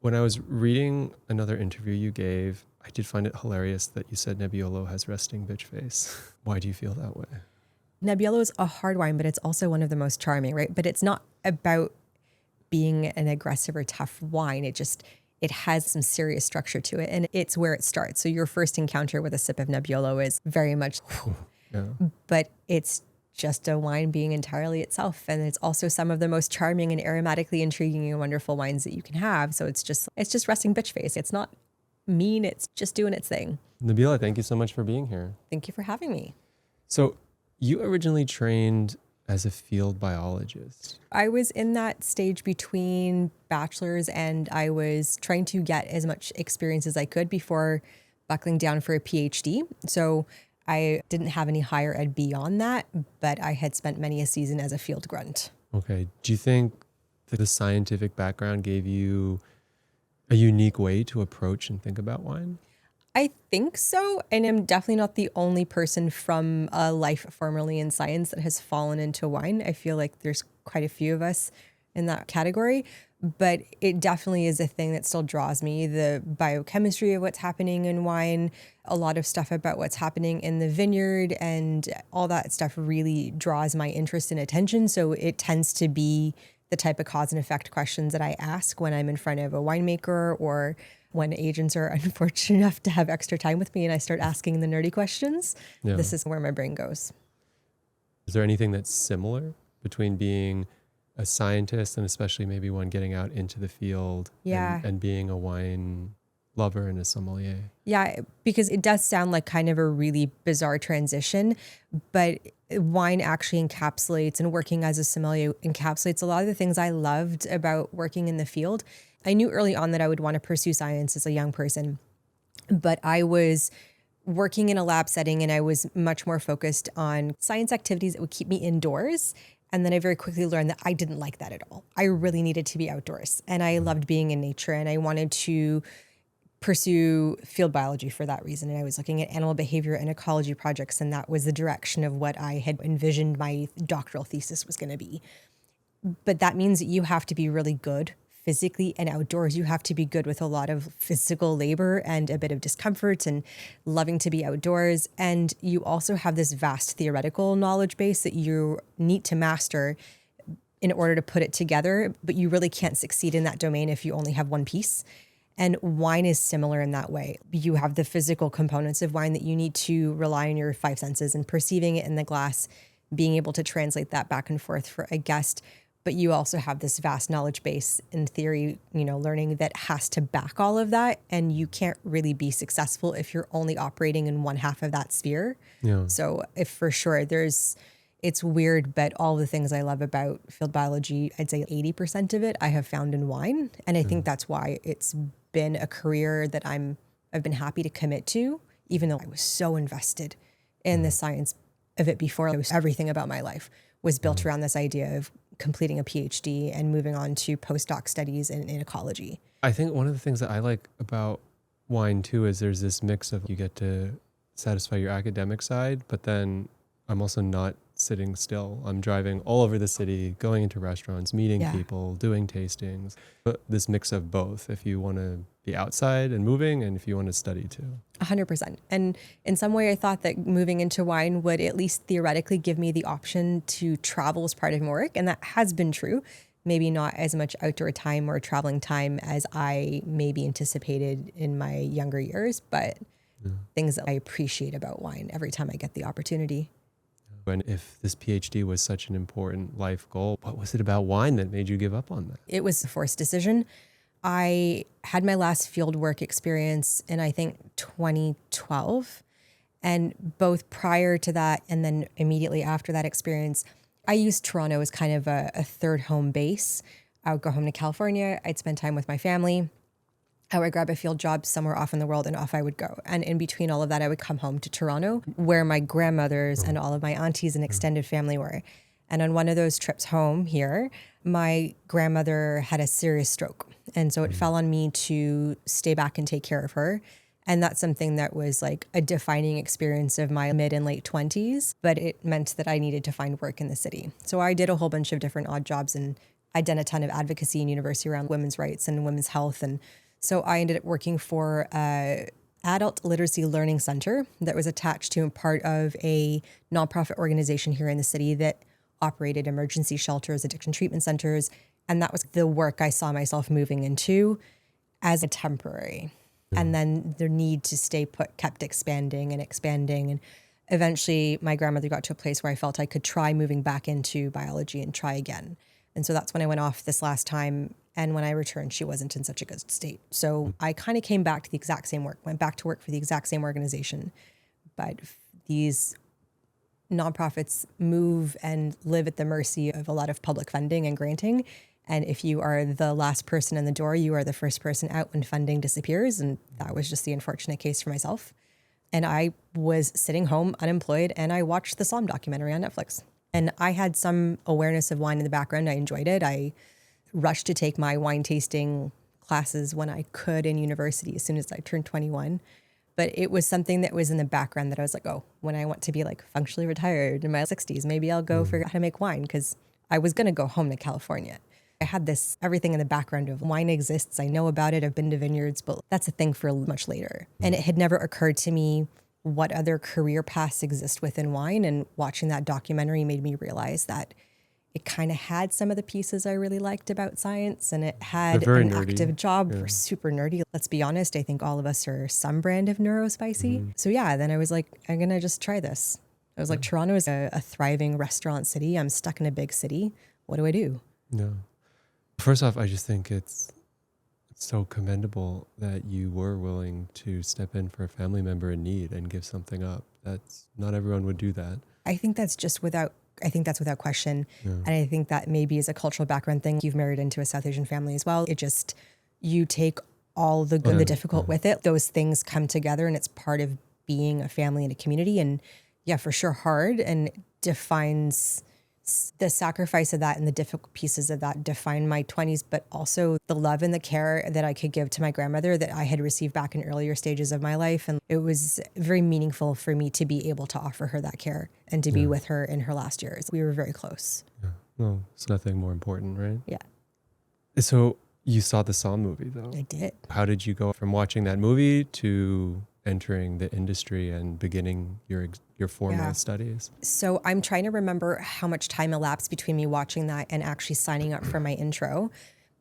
When I was reading another interview you gave, I did find it hilarious that you said Nebbiolo has resting bitch face. Why do you feel that way? Nebbiolo is a hard wine, but it's also one of the most charming, right? But it's not about being an aggressive or tough wine. It has some serious structure to it, and it's where it starts. So your first encounter with a sip of Nebbiolo is very much, Yeah. but it's just a wine being entirely itself. And it's also some of the most charming and aromatically intriguing and wonderful wines that you can have. So it's just resting bitch face. It's not mean. It's just doing its thing. Nabilah, thank you so much for being here. Thank you for having me. So you originally trained as a field biologist. I was in that stage between bachelor's and I was trying to get as much experience as I could before buckling down for a PhD. So I didn't have any higher ed beyond that, but I had spent many a season as a field grunt. Okay. Do you think that the scientific background gave you a unique way to approach and think about wine? I think so. And I'm definitely not the only person from a life formerly in science that has fallen into wine. I feel like there's quite a few of us in that category, but it definitely is a thing that still draws me. The biochemistry of what's happening in wine, a lot of stuff about what's happening in the vineyard, and all that stuff really draws my interest and attention. So it tends to be the type of cause and effect questions that I ask when I'm in front of a winemaker or when agents are unfortunate enough to have extra time with me and I start asking the nerdy questions. Yeah. This is where my brain goes. Is there anything that's similar between being a scientist and especially maybe one getting out into the field and being a wine lover and a sommelier? Yeah, because it does sound like kind of a really bizarre transition, but wine actually encapsulates, and working as a sommelier encapsulates a lot of the things I loved about working in the field. I knew early on that I would want to pursue science as a young person, but I was working in a lab setting and I was much more focused on science activities that would keep me indoors. And then I very quickly learned that I didn't like that at all. I really needed to be outdoors and I loved being in nature and I wanted to pursue field biology for that reason. And I was looking at animal behavior and ecology projects, and that was the direction of what I had envisioned my doctoral thesis was going to be. But that means that you have to be really good physically and outdoors. You have to be good with a lot of physical labor and a bit of discomfort and loving to be outdoors. And you also have this vast theoretical knowledge base that you need to master in order to put it together, but you really can't succeed in that domain if you only have one piece. And wine is similar in that way. You have the physical components of wine that you need to rely on your five senses and perceiving it in the glass, being able to translate that back and forth for a guest. But you also have this vast knowledge base in theory, learning that has to back all of that. And you can't really be successful if you're only operating in one half of that sphere. Yeah. So if for sure it's weird, but all the things I love about field biology, I'd say 80% of it I have found in wine. And I think that's why it's been a career that I've been happy to commit to, even though I was so invested in the science of it before. It was everything about my life was built around this idea of completing a PhD and moving on to postdoc studies in ecology. I think one of the things that I like about wine too is there's this mix of you get to satisfy your academic side, but then I'm also not sitting still. I'm driving all over the city, going into restaurants, meeting people, doing tastings. But this mix of both, if you want to be outside and moving and if you want to study too. 100%. And in some way, I thought that moving into wine would at least theoretically give me the option to travel as part of my work. And that has been true. Maybe not as much outdoor time or traveling time as I maybe anticipated in my younger years, but things that I appreciate about wine every time I get the opportunity. And if this PhD was such an important life goal, what was it about wine that made you give up on that? It was a forced decision. I had my last field work experience in, I think, 2012. And both prior to that and then immediately after that experience, I used Toronto as kind of a third home base. I would go home to California. I'd spend time with my family. I would grab a field job somewhere off in the world and off I would go. And in between all of that, I would come home to Toronto where my grandmothers and all of my aunties and extended family were. And on one of those trips home here, my grandmother had a serious stroke. And so it fell on me to stay back and take care of her. And that's something that was like a defining experience of my mid and late 20s, but it meant that I needed to find work in the city. So I did a whole bunch of different odd jobs and I'd done a ton of advocacy in university around women's rights and women's health. And so I ended up working for a adult literacy learning center that was attached to and part of a nonprofit organization here in the city that operated emergency shelters, addiction treatment centers. And that was the work I saw myself moving into as a temporary. And then the need to stay put kept expanding and expanding. And eventually my grandmother got to a place where I felt I could try moving back into biology and try again. And so that's when I went off this last time. And when I returned, she wasn't in such a good state. So I kind of came back to the exact same work, went back to work for the exact same organization. But these nonprofits move and live at the mercy of a lot of public funding and granting. And if you are the last person in the door, you are the first person out when funding disappears. And that was just the unfortunate case for myself. And I was sitting home unemployed and I watched the Somm documentary on Netflix. And I had some awareness of wine in the background. I enjoyed it. I rushed to take my wine tasting classes when I could in university as soon as I turned 21. But it was something that was in the background that I was like, oh, when I want to be like functionally retired in my 60s, maybe I'll go figure out how to make wine, because I was going to go home to California. I had this everything in the background of wine exists. I know about it. I've been to vineyards, but that's a thing for much later. And it had never occurred to me what other career paths exist within wine. And watching that documentary made me realize that it kind of had some of the pieces I really liked about science, and it had an nerdy. active job for super nerdy. Let's be honest, I think all of us are some brand of neurospicy. So yeah, then I was like, I'm going to just try this. I was like, Toronto is a thriving restaurant city. I'm stuck in a big city. What do I do? No. First off, I just think it's so commendable that you were willing to step in for a family member in need and give something up. That's not everyone would do that. I think that's without question. Yeah. And I think that maybe is a cultural background thing. You've married into a South Asian family as well. It just, you take all the good and the difficult with it. Those things come together and it's part of being a family and a community. And yeah, for sure hard, and defines the sacrifice of that and the difficult pieces of that define my 20s, but also the love and the care that I could give to my grandmother that I had received back in earlier stages of my life. And it was very meaningful for me to be able to offer her that care and to be with her in her last years. We were very close. Yeah. Well, it's nothing more important, right? Yeah. So you saw the Somm movie though. I did. How did you go from watching that movie to entering the industry and beginning your formal studies? So I'm trying to remember how much time elapsed between me watching that and actually signing up for my intro.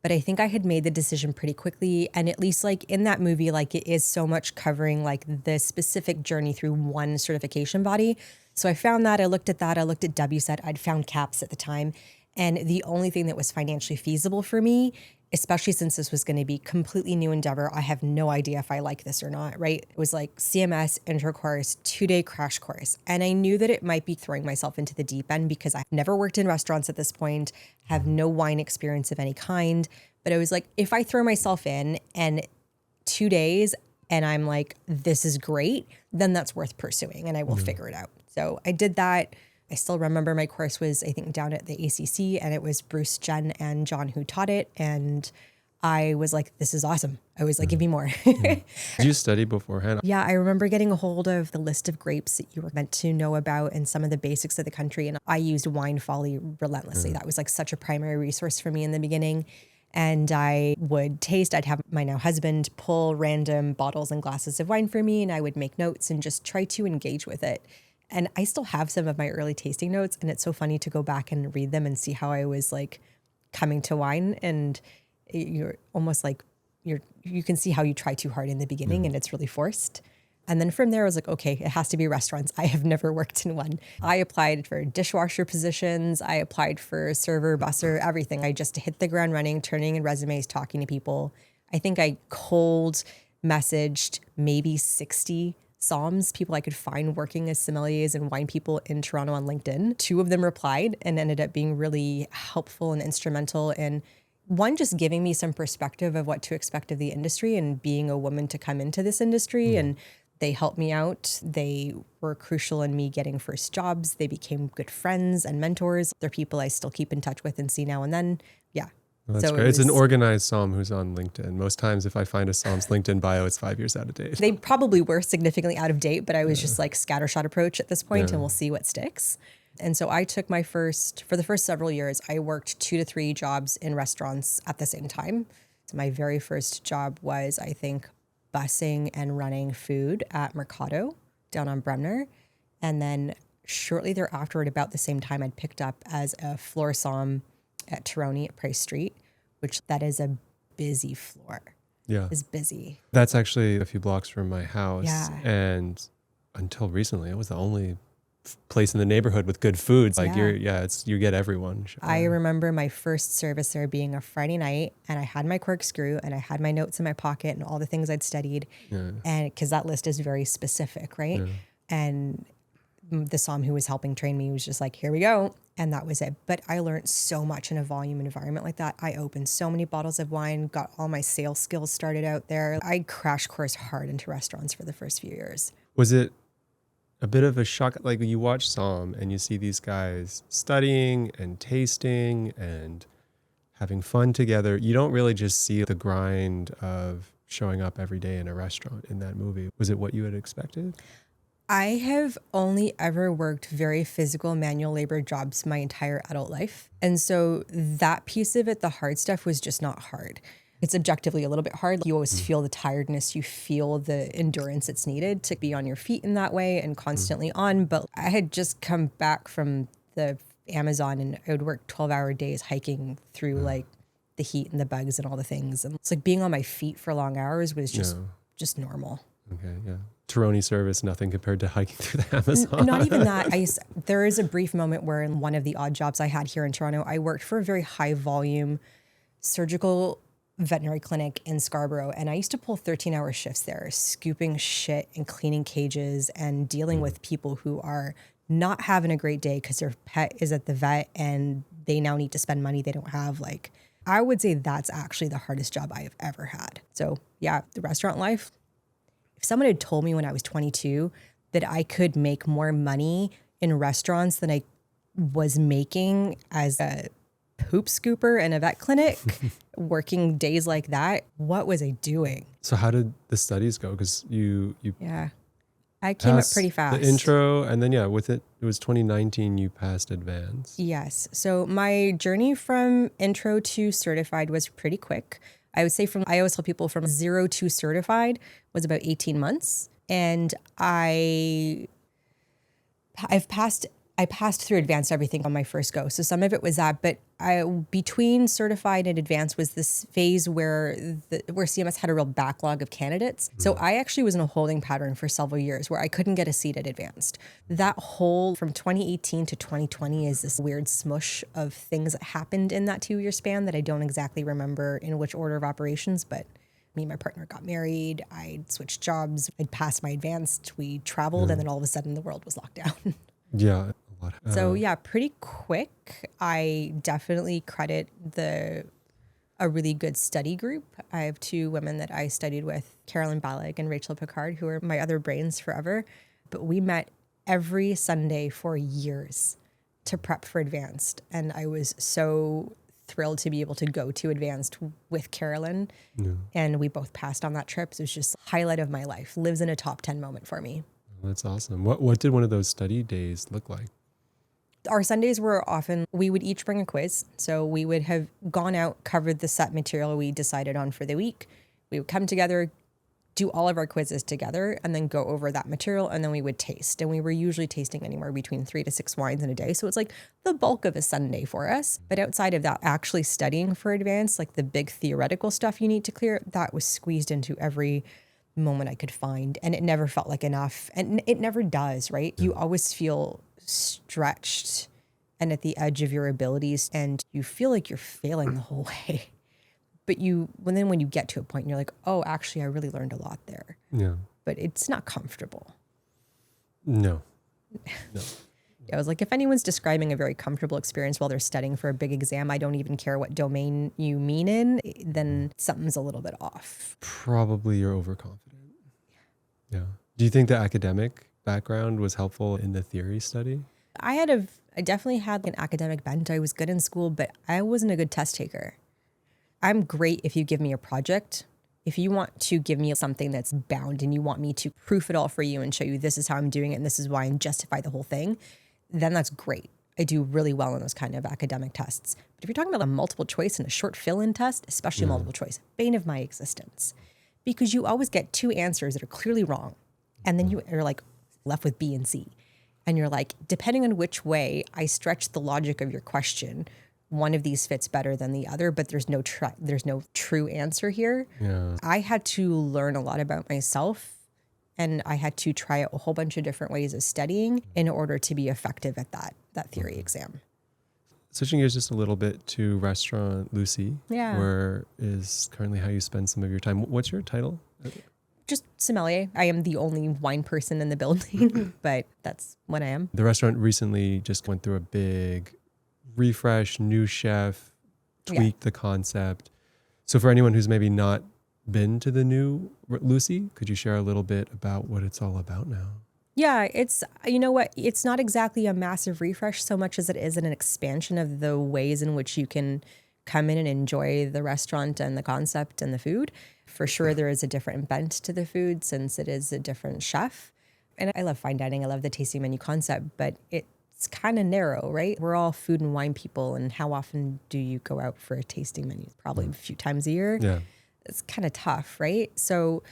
But I think I had made the decision pretty quickly. And at least like in that movie, like it is so much covering like the specific journey through one certification body. So I found that, I looked at WSET, I'd found CAPS at the time. And the only thing that was financially feasible for me, especially since this was going to be completely new endeavor, I have no idea if I like this or not, right? It was like CMS intro course, 2-day crash course. And I knew that it might be throwing myself into the deep end because I've never worked in restaurants at this point, have no wine experience of any kind. But it was like, if I throw myself in and 2 days and I'm like, this is great, then that's worth pursuing and I will figure it out. So I did that. I still remember my course was, I think, down at the ACC, and it was Bruce, Jen, and John who taught it. And I was like, this is awesome. I was like, give me more. Did you study beforehand? Yeah, I remember getting a hold of the list of grapes that you were meant to know about and some of the basics of the country. And I used Wine Folly relentlessly. That was like such a primary resource for me in the beginning. And I would taste, I'd have my now husband pull random bottles and glasses of wine for me, and I would make notes and just try to engage with it. And I still have some of my early tasting notes, and it's so funny to go back and read them and see how I was like coming to wine. And you're almost like you can see how you try too hard in the beginning and it's really forced. And then from there I was like, okay, it has to be restaurants. I have never worked in one. I applied for dishwasher positions. I applied for server, busser, everything. I just hit the ground running, turning in resumes, talking to people. I think I cold messaged maybe 60 somms, people I could find working as sommeliers and wine people in Toronto on LinkedIn. 2 of them replied and ended up being really helpful and instrumental in, one, just giving me some perspective of what to expect of the industry and being a woman to come into this industry. And they helped me out. They were crucial in me getting first jobs. They became good friends and mentors. They're people I still keep in touch with and see now and then. Yeah. Well, that's great. It's an organized Somm who's on LinkedIn. Most times if I find a Somm's LinkedIn bio, it's 5 years out of date. They probably were significantly out of date, but I was just like scattershot approach at this point and we'll see what sticks. And so I took for the first several years, I worked 2 to 3 jobs in restaurants at the same time. So my very first job was, I think, bussing and running food at Mercado down on Bremner. And then shortly thereafter, at about the same time, I'd picked up as a floor somm at Terroni at Price Street, which that is a busy floor. Yeah. Is busy. That's actually a few blocks from my house. Yeah. And until recently, it was the only place in the neighborhood with good foods. Like you get everyone. I remember my first service there being a Friday night, and I had my corkscrew and I had my notes in my pocket and all the things I'd studied. Yeah. And because that list is very specific, right? Yeah. And the somm who was helping train me was just like, here we go. And that was it. But I learned so much in a volume environment like that. I opened so many bottles of wine, got all my sales skills started out there. I crash course hard into restaurants for the first few years. Was it a bit of a shock? Like you watch Somm and you see these guys studying and tasting and having fun together. You don't really just see the grind of showing up every day in a restaurant in that movie. Was it what you had expected? I have only ever worked very physical manual labor jobs my entire adult life. And so that piece of it, the hard stuff, was just not hard. It's objectively a little bit hard. You always feel the tiredness. You feel the endurance that's needed to be on your feet in that way and constantly on. But I had just come back from the Amazon and I would work 12-hour days hiking through like the heat and the bugs and all the things. And it's like being on my feet for long hours was just normal. Okay, yeah. Terroni service, nothing compared to hiking through the Amazon. Not even that. There is a brief moment where in one of the odd jobs I had here in Toronto, I worked for a very high volume surgical veterinary clinic in Scarborough. And I used to pull 13-hour shifts there, scooping shit and cleaning cages and dealing with people who are not having a great day because their pet is at the vet and they now need to spend money they don't have. Like, I would say that's actually the hardest job I have ever had. So yeah, the restaurant life. If someone had told me when I was 22 that I could make more money in restaurants than I was making as a poop scooper in a vet clinic, working days like that, what was I doing? So how did the studies go? Because you I came up pretty fast. The intro, and then with it was 2019 you passed advanced. Yes. So my journey from intro to certified was pretty quick. I would say I always tell people from 0 to certified was about 18 months. And I passed through advanced everything on my first go. So some of it was that, but between certified and advanced was this phase where CMS had a real backlog of candidates. So I actually was in a holding pattern for several years where I couldn't get a seat at advanced. That whole from 2018 to 2020 is this weird smush of things that happened in that 2-year span that I don't exactly remember in which order of operations, but me and my partner got married. I'd switched jobs. I'd passed my advanced. We traveled, and then all of a sudden the world was locked down. Yeah. So pretty quick. I definitely credit a really good study group. I have 2 women that I studied with, Carolyn Ballig and Rachel Picard, who are my other brains forever. But we met every Sunday for years to prep for advanced. And I was so thrilled to be able to go to advanced with Carolyn. Yeah. And we both passed on that trip. So it was just a highlight of my life. Lives in a top 10 moment for me. That's awesome. What did one of those study days look like? Our Sundays were often, we would each bring a quiz. So we would have gone out, covered the set material we decided on for the week. We would come together, do all of our quizzes together, and then go over that material, and then we would taste. And we were usually tasting anywhere between 3 to 6 wines in a day. So it's like the bulk of a Sunday for us. But outside of that, actually studying for advanced, like the big theoretical stuff you need to clear, that was squeezed into every moment I could find. And it never felt like enough. And it never does, right? You always feel stretched and at the edge of your abilities, and you feel like you're failing the whole way. But when you get to a point and you're like, oh, actually, I really learned a lot there. Yeah. But it's not comfortable. No. I was like, if anyone's describing a very comfortable experience while they're studying for a big exam, I don't even care what domain you mean in, then something's a little bit off. Probably you're overconfident. Yeah. Do you think the academic background was helpful in the theory study? I definitely had an academic bent. I was good in school, but I wasn't a good test taker. I'm great if you give me a project. If you want to give me something that's bound and you want me to proof it all for you and show you this is how I'm doing it and this is why and justify the whole thing, then that's great. I do really well in those kind of academic tests. But if you're talking about a multiple choice and a short fill-in test, especially multiple choice, bane of my existence, because you always get two answers that are clearly wrong. And then you are like left with B and C. And you're like, depending on which way I stretch the logic of your question, one of these fits better than the other, but there's no true answer here. Yeah. I had to learn a lot about myself, and I had to try a whole bunch of different ways of studying in order to be effective at that theory exam. Switching gears just a little bit to Restaurant Lucie, where is currently how you spend some of your time. What's your title? Just sommelier. I am the only wine person in the building, but that's what I am. The restaurant recently just went through a big refresh, new chef, tweaked the concept. So for anyone who's maybe not been to the new Lucie, could you share a little bit about what it's all about now? Yeah, it's, you know what, it's not exactly a massive refresh so much as it is an expansion of the ways in which you can come in and enjoy the restaurant and the concept and the food. For sure, there is a different bent to the food since it is a different chef. And I love fine dining. I love the tasting menu concept, but it's kind of narrow, right? We're all food and wine people. And how often do you go out for a tasting menu? Probably a few times a year. Yeah. It's kind of tough, right? So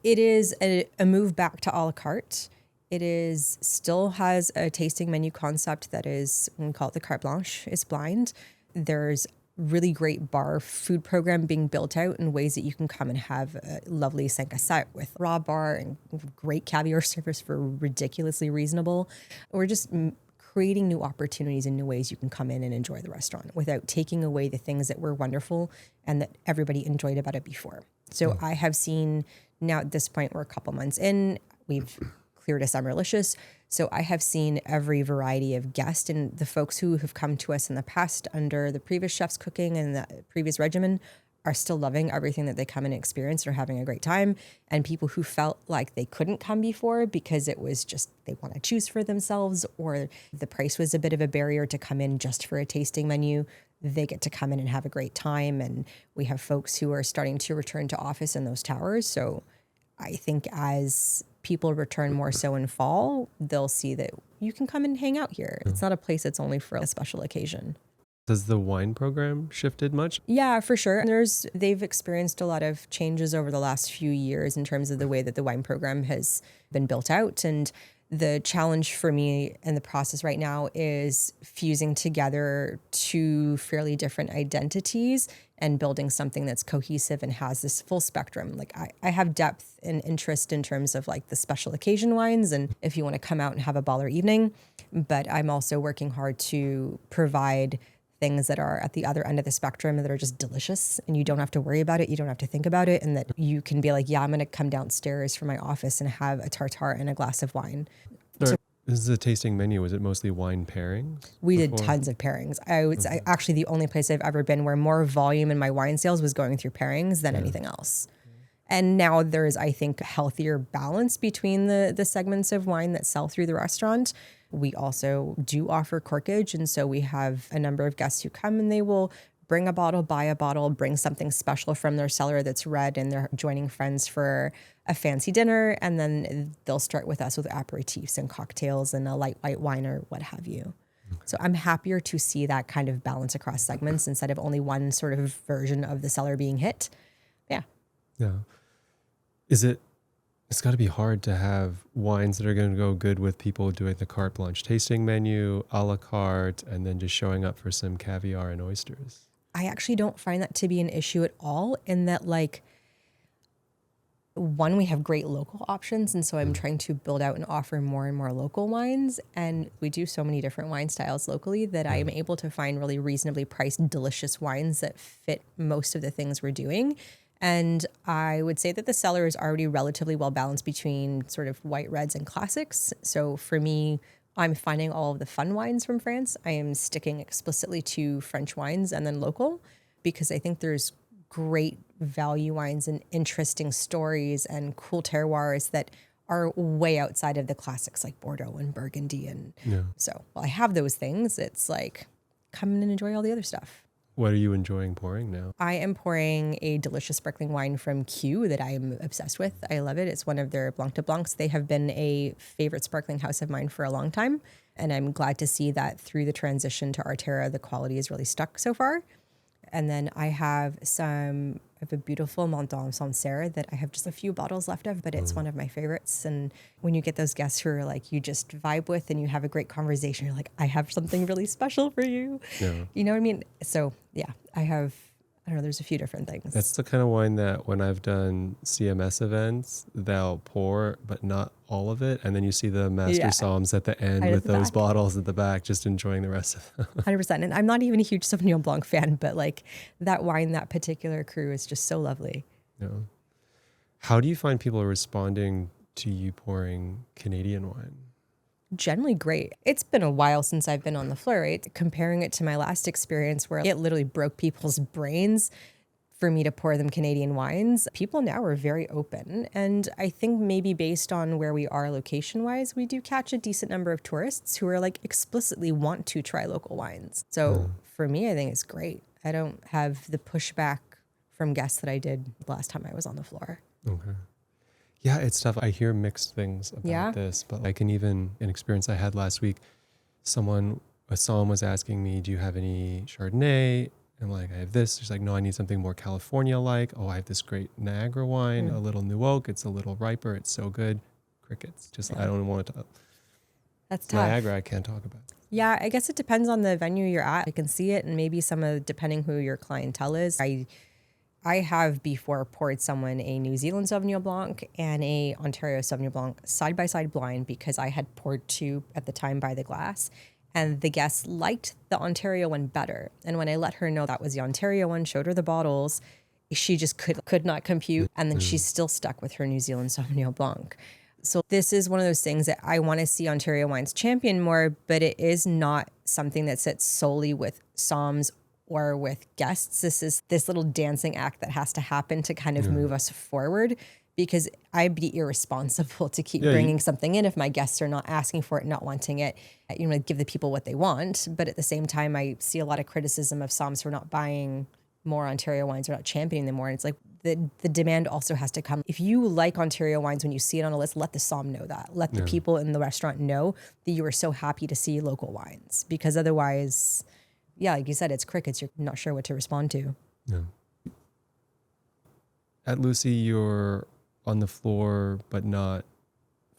it is a move back to a la carte. It is still has a tasting menu concept that is, we call it the carte blanche, is blind. There's really great bar food program being built out in ways that you can come and have a lovely 5 à 7 with raw bar and great caviar service for ridiculously reasonable. We're just creating new opportunities and new ways you can come in and enjoy the restaurant without taking away the things that were wonderful and that everybody enjoyed about it before. So I have seen now at this point, we're a couple months in, we've cleared a summerlicious. So I have seen every variety of guest, and the folks who have come to us in the past under the previous chef's cooking and the previous regimen are still loving everything that they come and experience or having a great time. And people who felt like they couldn't come before because it was just, they want to choose for themselves or the price was a bit of a barrier to come in just for a tasting menu, they get to come in and have a great time. And we have folks who are starting to return to office in those towers. So I think as people return more so in fall, they'll see that you can come and hang out here. It's not a place that's only for a special occasion. Has the wine program shifted much? Yeah, for sure. They've experienced a lot of changes over the last few years in terms of the way that the wine program has been built out. And the challenge for me in the process right now is fusing together two fairly different identities and building something that's cohesive and has this full spectrum. Like I have depth and interest in terms of like the special occasion wines and if you want to come out and have a baller evening, but I'm also working hard to provide things that are at the other end of the spectrum that are just delicious and you don't have to worry about it. You don't have to think about it. And that you can be like, yeah, I'm going to come downstairs from my office and have a tartare and a glass of wine. This is a tasting menu. Was it mostly wine pairings? We did tons of pairings. I would say actually the only place I've ever been where more volume in my wine sales was going through pairings than anything else. And now there's, I think, a healthier balance between the segments of wine that sell through the restaurant. We also do offer corkage. And so we have a number of guests who come and they will bring a bottle, buy a bottle, bring something special from their cellar that's red, and they're joining friends for a fancy dinner. And then they'll start with us with aperitifs and cocktails and a light white wine or what have you. So I'm happier to see that kind of balance across segments instead of only one sort of version of the cellar being hit. Yeah. Yeah. It's got to be hard to have wines that are going to go good with people doing the carte blanche tasting menu, a la carte, and then just showing up for some caviar and oysters. I actually don't find that to be an issue at all in that, like, one, we have great local options. And so I'm trying to build out and offer more and more local wines. And we do so many different wine styles locally that I am able to find really reasonably priced, delicious wines that fit most of the things we're doing. And I would say that the cellar is already relatively well balanced between sort of white reds and classics. So for me, I'm finding all of the fun wines from France. I am sticking explicitly to French wines and then local because I think there's great value wines and interesting stories and cool terroirs that are way outside of the classics like Bordeaux and Burgundy. And so while I have those things, it's like come and enjoy all the other stuff. What are you enjoying pouring now? I am pouring a delicious sparkling wine from Q that I am obsessed with. I love it. It's one of their Blanc de Blancs. They have been a favorite sparkling house of mine for a long time. And I'm glad to see that through the transition to Arterra, the quality is really stuck so far. And then I have a beautiful Monton Sancerre that I have just a few bottles left of, but it's one of my favorites. And when you get those guests who are like, you just vibe with and you have a great conversation, you're like, I have something really special for you. Yeah. You know what I mean? So yeah, I don't know, there's a few different things. That's the kind of wine that when I've done CMS events, they'll pour, but not all of it. And then you see the master somms at the end Right with at the those back. bottles at the back, just enjoying the rest of them. 100%. And I'm not even a huge Sauvignon Blanc fan, but like that wine, that particular crew is just so lovely. Yeah. How do you find people are responding to you pouring Canadian wine? Generally great. It's been a while since I've been on the floor, right? Comparing it to my last experience where it literally broke people's brains for me to pour them Canadian wines. People now are very open. And I think maybe based on where we are location wise, we do catch a decent number of tourists who are like explicitly want to try local wines. So for me, I think it's great. I don't have the pushback from guests that I did last time I was on the floor. Okay. Yeah, it's tough. I hear mixed things about this, but I can even, an experience I had last week, a somm was asking me, do you have any Chardonnay? I'm like, I have this. She's like, no, I need something more California-like. Oh, I have this great Niagara wine, a little New Oak. It's a little riper. It's so good. Crickets. I don't want to. That's tough. Niagara, I can't talk about. Yeah, I guess it depends on the venue you're at. I can see it, and maybe depending who your clientele is. I have before poured someone a New Zealand Sauvignon Blanc and a Ontario Sauvignon Blanc side by side blind because I had poured two at the time by the glass. And the guests liked the Ontario one better. And when I let her know that was the Ontario one, showed her the bottles, she just could not compute. And then she's still stuck with her New Zealand Sauvignon Blanc. So this is one of those things that I want to see Ontario wines champion more, but it is not something that sits solely with somms or with guests. This is this little dancing act that has to happen to kind of move us forward, because I'd be irresponsible to keep bringing something in if my guests are not asking for it, not wanting it. You know, give the people what they want. But at the same time, I see a lot of criticism of somms for not buying more Ontario wines or not championing them more. And it's like the demand also has to come. If you like Ontario wines, when you see it on a list, let the somm know that. Let the people in the restaurant know that you are so happy to see local wines, because otherwise, yeah, like you said, it's crickets. You're not sure what to respond to. Yeah. At Lucie, you're on the floor, but not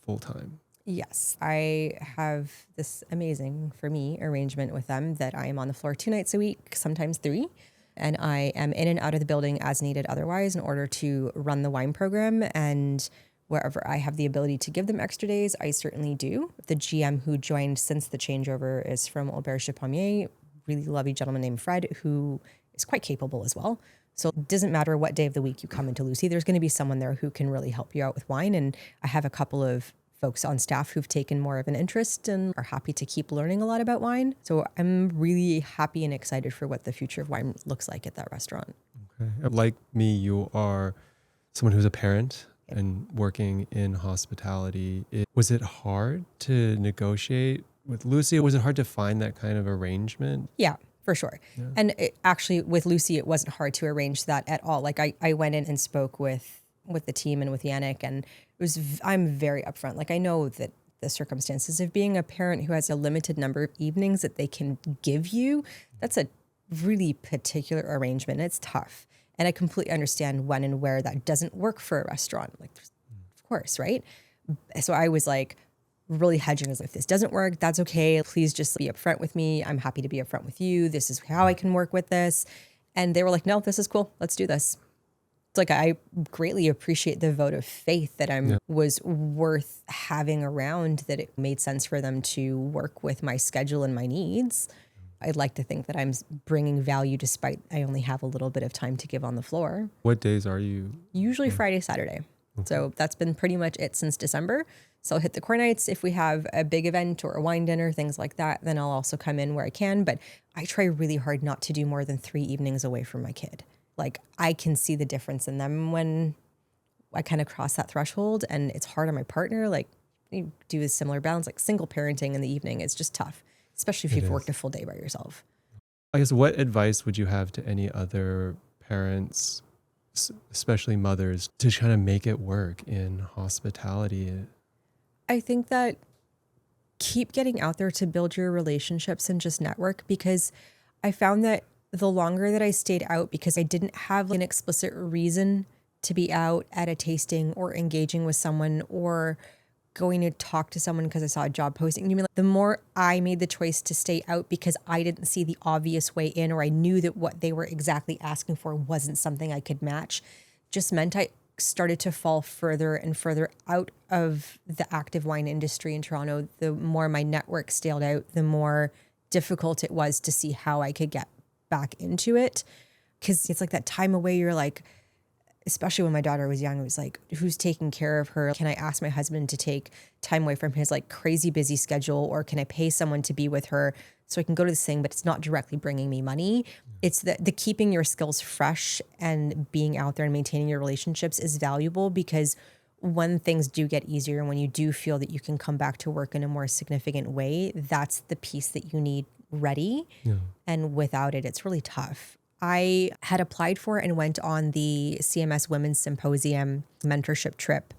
full time. Yes, I have this amazing, for me, arrangement with them that I am on the floor 2 nights a week, sometimes 3. And I am in and out of the building as needed otherwise in order to run the wine program. And wherever I have the ability to give them extra days, I certainly do. The GM who joined since the changeover is from Auberge-de-Pommier, really lovely gentleman named Fred, who is quite capable as well. So it doesn't matter what day of the week you come into Lucie, there's going to be someone there who can really help you out with wine. And I have a couple of folks on staff who've taken more of an interest and are happy to keep learning a lot about wine. So I'm really happy and excited for what the future of wine looks like at that restaurant. Okay. Like me, you are someone who's a parent and working in hospitality. Was it hard to negotiate with Lucie? Was it hard to find that kind of arrangement? Yeah, for sure. Yeah. And actually with Lucie, it wasn't hard to arrange that at all. Like I went in and spoke with the team and with Yannick, and I'm very upfront. Like I know that the circumstances of being a parent who has a limited number of evenings that they can give you, that's a really particular arrangement. It's tough. And I completely understand when and where that doesn't work for a restaurant. Like, of course, right? So I was like really hedging, as if this doesn't work, that's okay. Please just be upfront with me. I'm happy to be upfront with you. This is how I can work with this. And they were like, no, this is cool. Let's do this. It's like, I greatly appreciate the vote of faith that was worth having around, that it made sense for them to work with my schedule and my needs. I'd like to think that I'm bringing value despite I only have a little bit of time to give on the floor. What days are you? Usually Friday, Saturday. Okay. So that's been pretty much it since December. So I'll hit the core nights. If we have a big event or a wine dinner, things like that, then I'll also come in where I can. But I try really hard not to do more than 3 evenings away from my kid. Like I can see the difference in them when I kind of cross that threshold, and it's hard on my partner. Like you do a similar balance, like single parenting in the evening is just tough, especially if you've worked a full day by yourself. I guess what advice would you have to any other parents, especially mothers, to kind of make it work in hospitality? I think that keep getting out there to build your relationships and just network, because I found that the longer that I stayed out, because I didn't have an explicit reason to be out at a tasting or engaging with someone or going to talk to someone because I saw a job posting. You mean, like, the more I made the choice to stay out because I didn't see the obvious way in, or I knew that what they were exactly asking for wasn't something I could match, just meant I started to fall further and further out of the active wine industry in Toronto. The more my network staled out, the more difficult it was to see how I could get back into it. Because it's like that time away, you're like, especially when my daughter was young, it was like, who's taking care of her? Can I ask my husband to take time away from his like crazy busy schedule? Or can I pay someone to be with her so I can go to this thing, but it's not directly bringing me money? It's the keeping your skills fresh and being out there and maintaining your relationships is valuable, because when things do get easier and when you do feel that you can come back to work in a more significant way, that's the piece that you need ready. Yeah. And without it, it's really tough. I had applied for and went on the CMS Women's Symposium mentorship trip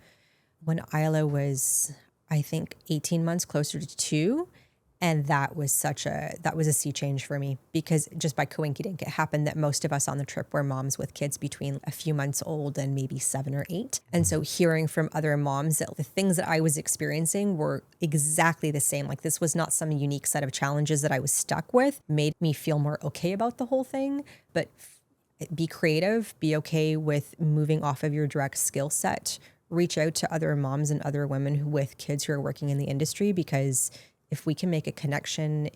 when Isla was, I think, 18 months, closer to 2. And that was a sea change for me, because just by coincidence, it happened that most of us on the trip were moms with kids between a few months old and maybe 7 or 8. And so hearing from other moms that the things that I was experiencing were exactly the same. Like, this was not some unique set of challenges that I was stuck with, made me feel more okay about the whole thing. But be creative, be okay with moving off of your direct skill set, reach out to other moms and other women with kids who are working in the industry, because if we can make a connection,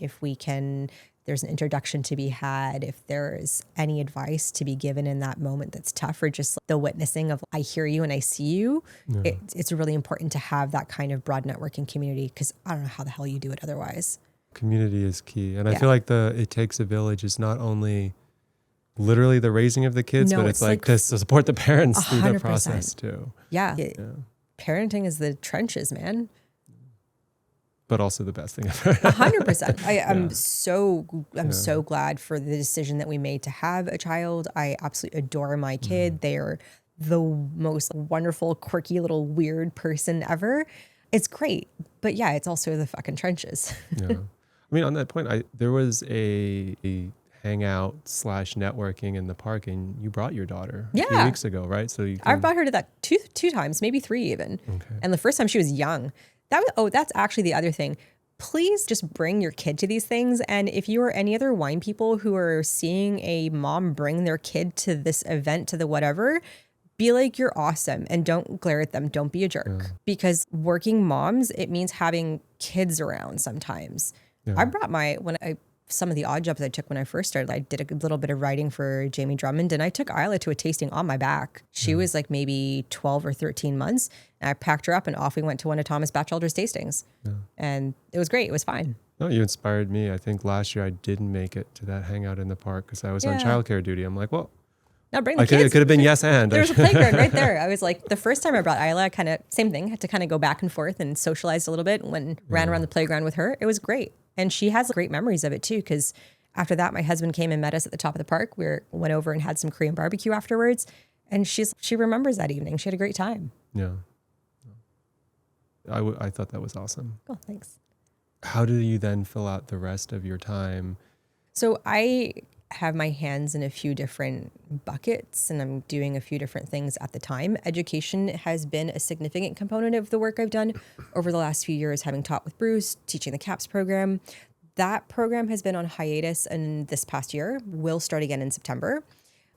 there's an introduction to be had, if there's any advice to be given in that moment that's tough, or just the witnessing of, I hear you and I see you, it's really important to have that kind of broad networking community, because I don't know how the hell you do it otherwise. Community is key. And I feel like it takes a village is not only literally the raising of the kids, but it's like to support the parents through the process too. Yeah. Parenting is the trenches, man. But also the best thing ever. 100%. I'm so glad for the decision that we made to have a child. I absolutely adore my kid. They are the most wonderful, quirky little weird person ever. It's great. But yeah, it's also the fucking trenches. Yeah. I mean, on that point, there was a hangout / networking in the park, and you brought your daughter a few weeks ago, right? So I brought her to that two times, maybe 3 even. Okay. And the first time she was young. That's actually the other thing. Please just bring your kid to these things. And if you are any other wine people who are seeing a mom bring their kid to this event, to the whatever, be like, you're awesome, and don't glare at them. Don't be a jerk, because working moms, it means having kids around sometimes. Yeah. I brought some of the odd jobs I took when I first started, I did a little bit of writing for Jamie Drummond, and I took Isla to a tasting on my back. She was like maybe 12 or 13 months, and I packed her up and off we went to one of Thomas Batchelder's tastings. And it was great. It was fine. No, you inspired me. I think last year I didn't make it to that hangout in the park because I was on childcare duty. I'm like, well, now bring the kids. It could have been yes and. There's a playground right there. I was like, the first time I brought Isla, kind of same thing, had to kind of go back and forth and socialized a little bit, ran around the playground with her. It was great. And she has great memories of it too, because after that, my husband came and met us at the top of the park. We went over and had some Korean barbecue afterwards. And she remembers that evening. She had a great time. Yeah. I thought that was awesome. Cool, thanks. How do you then fill out the rest of your time? So I have my hands in a few different buckets, and I'm doing a few different things at the time. Education has been a significant component of the work I've done over the last few years, having taught with Bruce, teaching the CAPS program. That program has been on hiatus, and this past year will start again in September.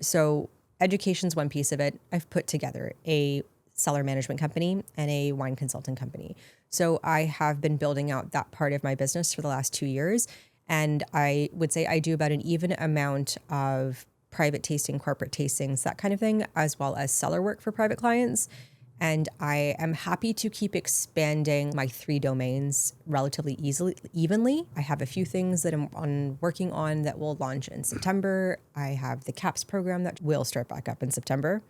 So education's one piece of it. I've put together a cellar management company and a wine consulting company. So I have been building out that part of my business for the last 2 years. And I would say I do about an even amount of private tasting, corporate tastings, that kind of thing, as well as cellar work for private clients. And I am happy to keep expanding my 3 domains relatively evenly. I have a few things that I'm working on that will launch in September. I have the CAPS program that will start back up in September.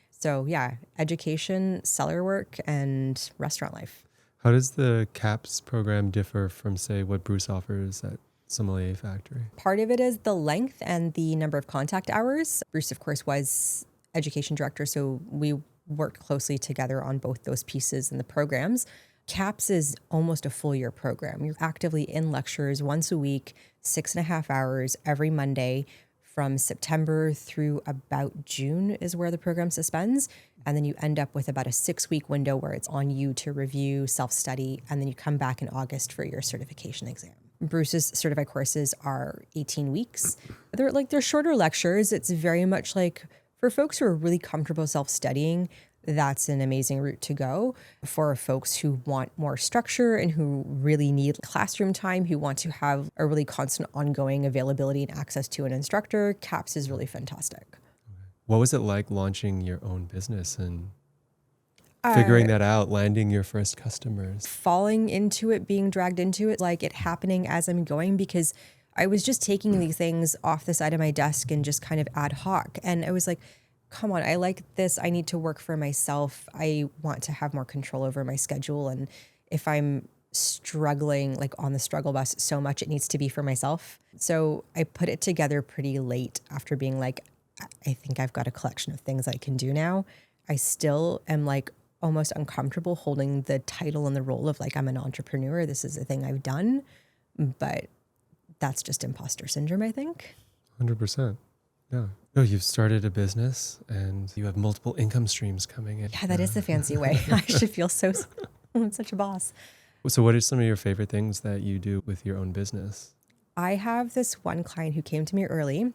So yeah, education, cellar work, and restaurant life. How does the CAPS program differ from, say, what Bruce offers at sommelier factory? Part of it is the length and the number of contact hours. Bruce, of course, was education director, so we worked closely together on both those pieces and the programs. CAPS is almost a full year program. You're actively in lectures once a week, 6.5 hours every Monday from September through about June is where the program suspends. And then you end up with about a 6-week window where it's on you to review, self-study, and then you come back in August for your certification exam. Bruce's certified courses are 18 weeks. They're shorter lectures. It's very much like for folks who are really comfortable self-studying, that's an amazing route to go. For folks who want more structure and who really need classroom time, who want to have a really constant ongoing availability and access to an instructor, CAPS is really fantastic. What was it like launching your own business and figuring that out, landing your first customers? Falling into it, being dragged into it, like it happening as I'm going, because I was just taking these things off the side of my desk and just kind of ad hoc. And I was like, come on, I like this. I need to work for myself. I want to have more control over my schedule. And if I'm struggling, like on the struggle bus so much, it needs to be for myself. So I put it together pretty late after being like, I think I've got a collection of things I can do now. I still am like almost uncomfortable holding the title and the role of like, I'm an entrepreneur. This is a thing I've done, but that's just imposter syndrome, I think. 100%. Yeah. No, you've started a business and you have multiple income streams coming in. Yeah, that is the fancy way. I should feel I'm such a boss. So what are some of your favorite things that you do with your own business? I have this one client who came to me early.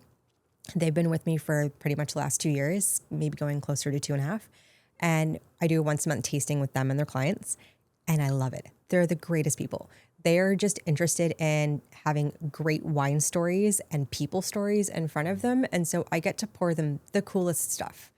They've been with me for pretty much the last 2 years, maybe going closer to 2.5. And I do a once a month tasting with them and their clients. And I love it. They're the greatest people. They're just interested in having great wine stories and people stories in front of them. And so I get to pour them the coolest stuff.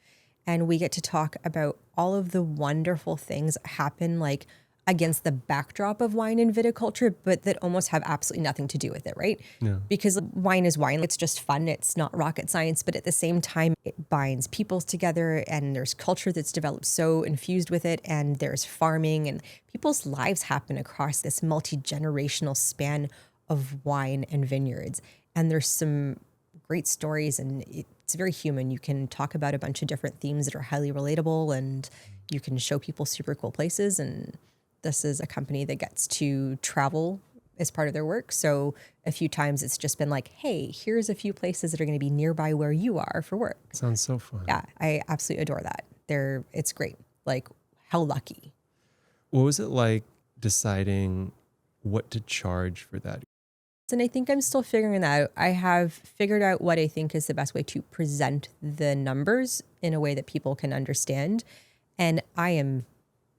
And we get to talk about all of the wonderful things that happen like against the backdrop of wine and viticulture, but that almost have absolutely nothing to do with it, right? Yeah. Because wine is wine. It's just fun. It's not rocket science, but at the same time, it binds peoples together and there's culture that's developed so infused with it. And there's farming and people's lives happen across this multi-generational span of wine and vineyards. And there's some great stories and it's very human. You can talk about a bunch of different themes that are highly relatable and you can show people super cool places. And this is a company that gets to travel as part of their work. So a few times it's just been like, hey, here's a few places that are going to be nearby where you are for work. Sounds so fun. Yeah, I absolutely adore that. It's great. Like, how lucky. What was it like deciding what to charge for that? And I think I'm still figuring that out. I have figured out what I think is the best way to present the numbers in a way that people can understand. And I am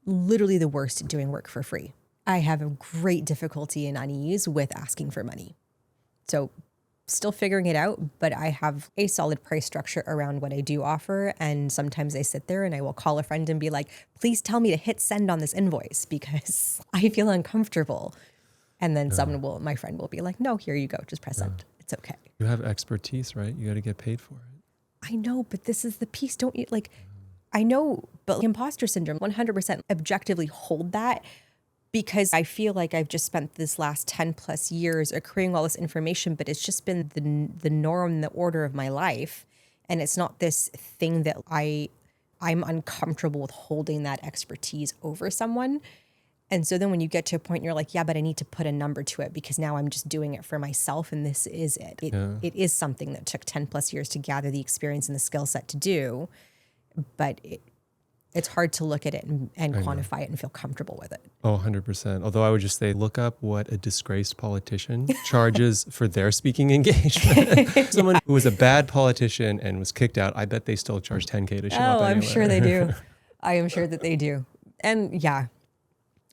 literally the worst at doing work for free. I have a great difficulty and unease with asking for money. So still figuring it out, but I have a solid price structure around what I do offer. And sometimes I sit there and I will call a friend and be like, please tell me to hit send on this invoice because I feel uncomfortable. And then my friend will be like, no, here you go. Just press send. It's okay. You have expertise, right? You got to get paid for it. I know, but this is the piece. Don't you like, I know, but imposter syndrome, 100% objectively hold that because I feel like I've just spent this last 10 plus years accruing all this information, but it's just been the norm, the order of my life. And it's not this thing that I'm uncomfortable with holding that expertise over someone. And so then when you get to a point, you're like, yeah, but I need to put a number to it because now I'm just doing it for myself. And this is it. It is something that took 10 plus years to gather the experience and the skill set to do. But it's hard to look at it and quantify it and feel comfortable with it. Oh, 100%. Although I would just say, look up what a disgraced politician charges for their speaking engagement. Someone who was a bad politician and was kicked out, I bet they still charge 10K to show up anywhere. I'm sure they do. I am sure that they do. And yeah.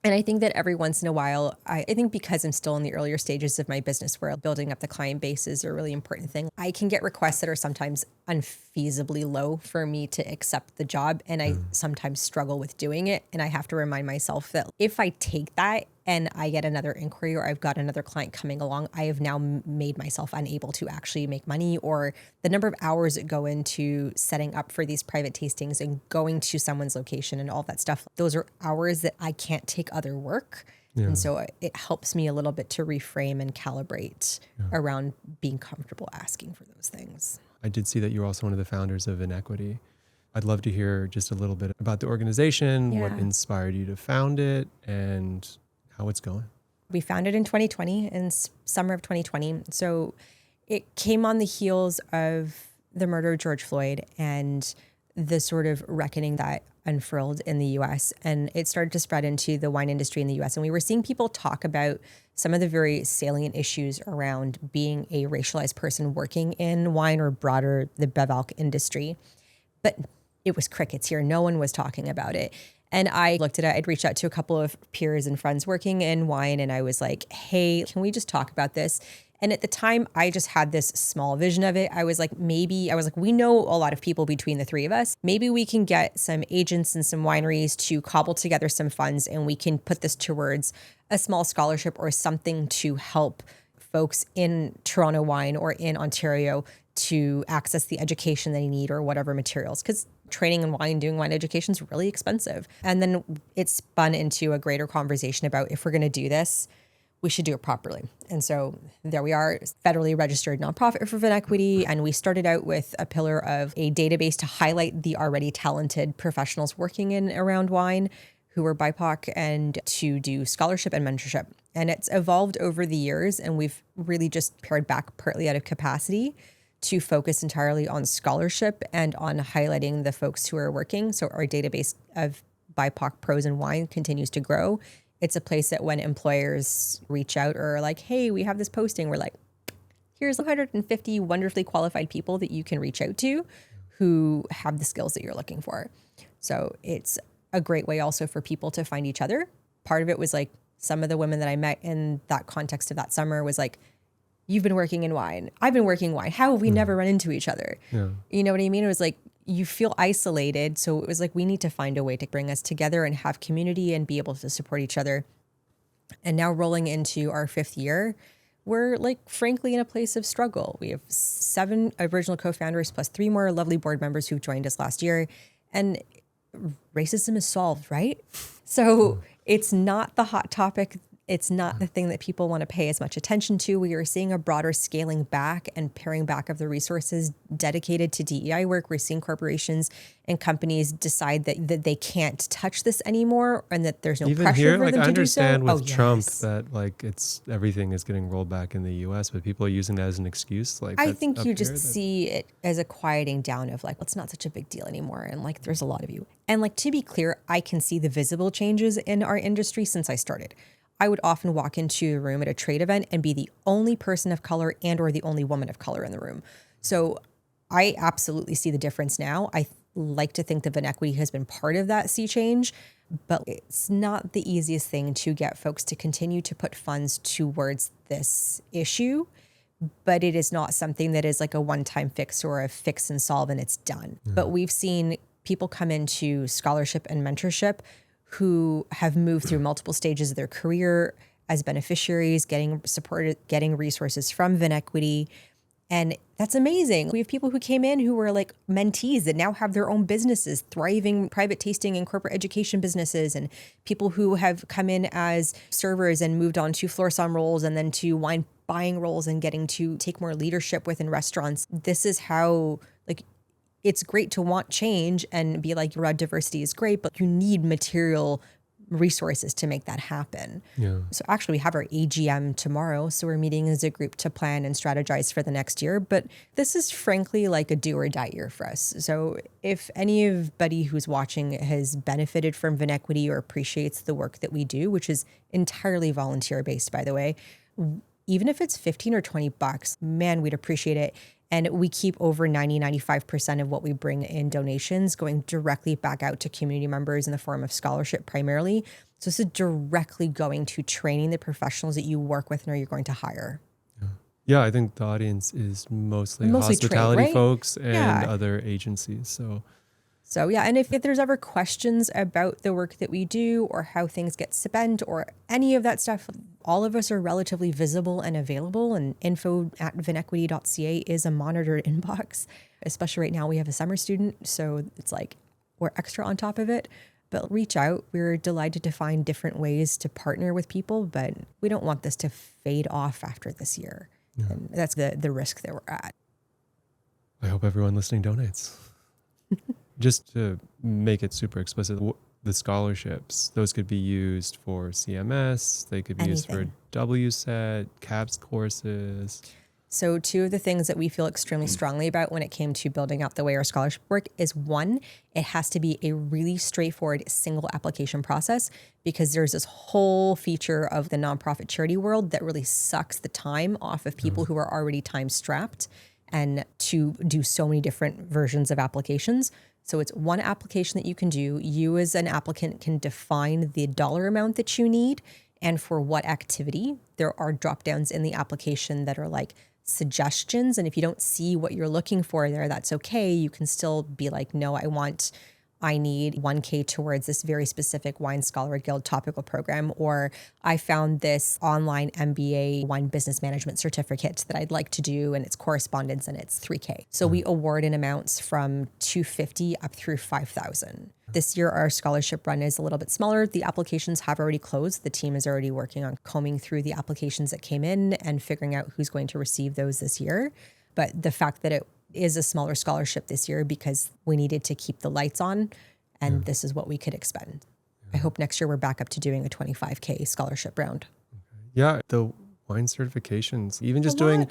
And I think that every once in a while, I think because I'm still in the earlier stages of my business where building up the client base is a really important thing, I can get requests that are sometimes unfeasibly low for me to accept the job. And I sometimes struggle with doing it. And I have to remind myself that if I take that and I get another inquiry or I've got another client coming along, I have now made myself unable to actually make money, or the number of hours that go into setting up for these private tastings and going to someone's location and all that stuff. Those are hours that I can't take other work. Yeah. And so it helps me a little bit to reframe and calibrate around being comfortable asking for those things. I did see that you're also one of the founders of Vinequity. I'd love to hear just a little bit about the organization, what inspired you to found it, and how it's going. We founded in 2020, in summer of 2020. So it came on the heels of the murder of George Floyd and the sort of reckoning that unfurled in the US. And it started to spread into the wine industry in the US. And we were seeing people talk about some of the very salient issues around being a racialized person working in wine or broader the bev alc industry. But it was crickets here. No one was talking about it. And I looked at it. I'd reached out to a couple of peers and friends working in wine. And I was like, hey, can we just talk about this? And at the time, I just had this small vision of it. I was like, we know a lot of people between the three of us. Maybe we can get some agents and some wineries to cobble together some funds and we can put this towards a small scholarship or something to help folks in Toronto wine or in Ontario to access the education they need or whatever materials. Because training in wine, doing wine education is really expensive. And then it spun into a greater conversation about if we're going to do this, we should do it properly. And so there we are, federally registered nonprofit for Vinequity. And we started out with a pillar of a database to highlight the already talented professionals working in around wine who were BIPOC and to do scholarship and mentorship. And it's evolved over the years. And we've really just pared back partly out of capacity to focus entirely on scholarship and on highlighting the folks who are working. So our database of BIPOC pros in wine continues to grow. It's a place that when employers reach out or are like, hey, we have this posting, we're like, here's 150 wonderfully qualified people that you can reach out to who have the skills that you're looking for. So it's a great way also for people to find each other. Part of it was like some of the women that I met in that context of that summer was like, you've been working in wine. I've been working in wine. How have we never run into each other? Yeah. You know what I mean? It was like, you feel isolated. So it was like, we need to find a way to bring us together and have community and be able to support each other. And now rolling into our 5th year, we're like, frankly, in a place of struggle. We have 7 original co-founders plus 3 more lovely board members who've joined us last year. And racism is solved, right? So it's not the hot topic. It's not the thing that people want to pay as much attention to. We are seeing a broader scaling back and paring back of the resources dedicated to DEI work. We're seeing corporations and companies decide that they can't touch this anymore and that there's no even pressure here, for like them I to do so. understand with Trump that like it's everything is getting rolled back in the US, but people are using that as an excuse. Like I think you just see it as a quieting down of like, well, it's not such a big deal anymore. And like, there's a lot of you. And like, to be clear, I can see the visible changes in our industry since I started. I would often walk into a room at a trade event and be the only person of color and or the only woman of color in the room. So I absolutely see the difference now. I like to think that Vinequity has been part of that sea change, but it's not the easiest thing to get folks to continue to put funds towards this issue. But it is not something that is like a one-time fix or a fix and solve and it's done. But we've seen people come into scholarship and mentorship who have moved through multiple stages of their career as beneficiaries, getting supported, getting resources from Vinequity. And that's amazing. We have people who came in who were like mentees that now have their own businesses, thriving private tasting and corporate education businesses, and people who have come in as servers and moved on to floor somm roles and then to wine buying roles and getting to take more leadership within restaurants. This is how, like, it's great to want change and be like, your diversity is great, but you need material resources to make that happen. Yeah. So actually we have our AGM tomorrow. So we're meeting as a group to plan and strategize for the next year. But this is frankly like a do or die year for us. So if anybody who's watching has benefited from Vinequity or appreciates the work that we do, which is entirely volunteer based, by the way, even if it's 15 or 20 bucks, man, we'd appreciate it. And we keep over 95% of what we bring in donations going directly back out to community members in the form of scholarship primarily. So this is directly going to training the professionals that you work with and or you're going to hire. Yeah, I think the audience is mostly hospitality trade, right? folks and other agencies. So yeah, and if there's ever questions about the work that we do or how things get spent or any of that stuff, all of us are relatively visible and available, and info@vinequity.ca is a monitored inbox. Especially right now, we have a summer student, so it's like we're extra on top of it. But reach out. We're delighted to find different ways to partner with people, but we don't want this to fade off after this year. Yeah. And that's the risk that we're at. I hope everyone listening donates. Just to make it super explicit, the scholarships, those could be used for CMS, they could be used for WSET, CAPS courses. So two of the things that we feel extremely strongly about when it came to building out the way our scholarship work is, one, it has to be a really straightforward single application process, because there's this whole feature of the nonprofit charity world that really sucks the time off of people who are already time strapped and to do so many different versions of applications. So it's one application that you can do. You as an applicant can define the dollar amount that you need and for what activity. There are drop downs in the application that are like suggestions. And if you don't see what you're looking for there, that's okay. You can still be like, no, I need 1K towards this very specific Wine Scholar Guild topical program, or I found this online MBA wine business management certificate that I'd like to do, and it's correspondence and it's 3K. So we award in amounts from 250 up through 5,000. This year, our scholarship run is a little bit smaller. The applications have already closed. The team is already working on combing through the applications that came in and figuring out who's going to receive those this year. But the fact that it is a smaller scholarship this year because we needed to keep the lights on, and this is what we could expend. I hope next year we're back up to doing a 25K scholarship round. Yeah, the wine certifications, even just doing